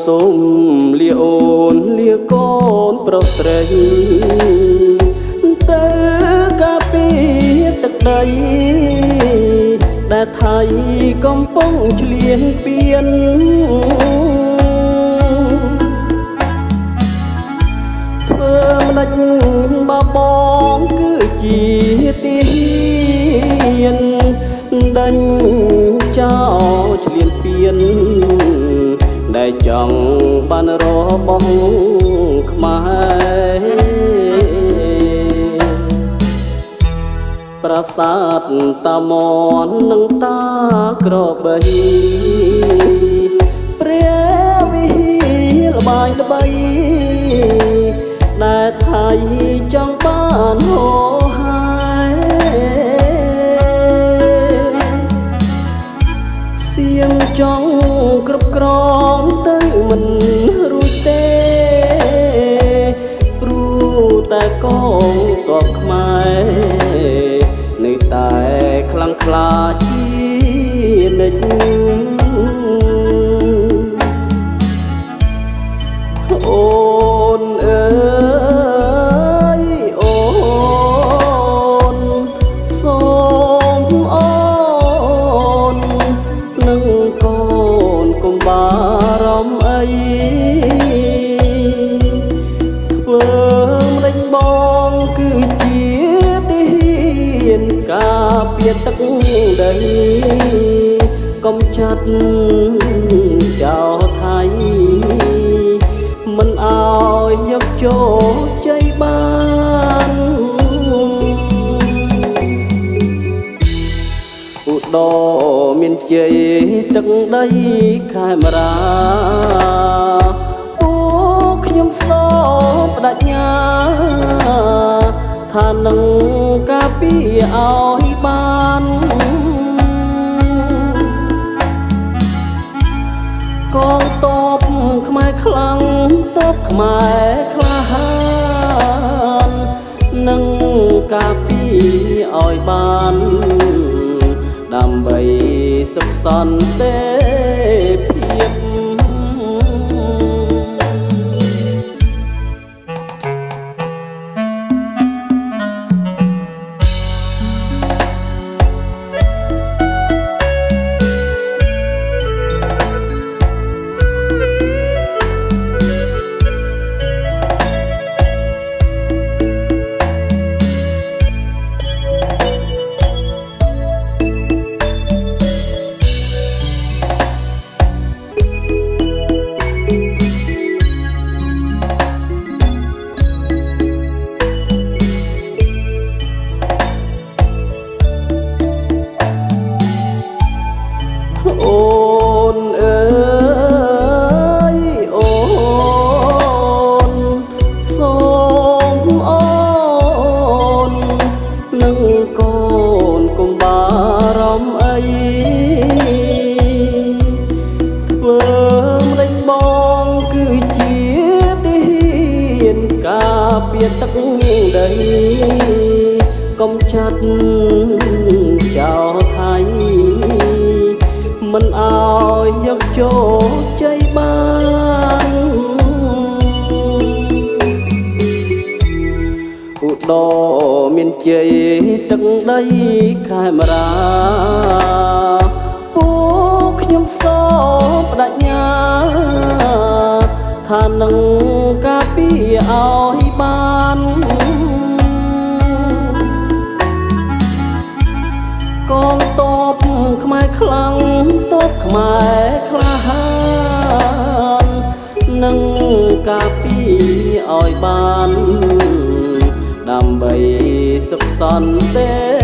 សូមលាអូនលាកូនប្រុសស្រីទៅការពារទឹកដីដែលថៃកំពុងឆ្លៀនពៀនធ្វើម្ដេចបបងគឺជាទាហានដេញចោលឆ្លៀនពៀនដែលចង់បានរបស់ខ្មែរប្រាសាទតាមននិងតាក្របីព្រះវិហារល្បាយល្បីដែលថៃចង់បានហោហាយសៀងចង់គ្រប់គ្រងទៅមិនរួចទេព្រោះតែកងទ័ពខ្មែរនៅតែខ្លាំងក្លាជានិច្ចអូនអើយអូនសូមអូននឹងកូនកុំបារម្ភអីធ្វើម្ដេចបងគឺជាទាហានការពារទឹកដីកុំចាត់ចោលថៃមិនអោយយកចូលជ័យបានឧត្តរមានជ័យទឹកដីខេមរាពួកខ្ញុំសូមបដិញ្ញាថានឹងការពារឲ្យបានកងទ័ពខ្មែរខ្លាំងទ័ពខ្មែរក្លាហាននឹងការពារឲ្យបានដើម្បីសុខសន្តិភាពអូនអើយអូនសូមអូននឹងកូនកុំបារម្ភអីធ្វើម្ដេចបងគឺជាទាហានការពារទឹកដីកុំចាត់ចោលថៃមិនអោយយកចូលជ័យបានឧត្តរមានជ័យទឹកដីខេមរាពួកខ្ញុំសូមបដិញ្ញាថានឹងការពារឲ្យបានកងទ័ពខ្មែរខ្លាំងទ័ពខ្មែរក្លាហាននឹងការពារឲ្យបានដើម្បីសុខសន្តិ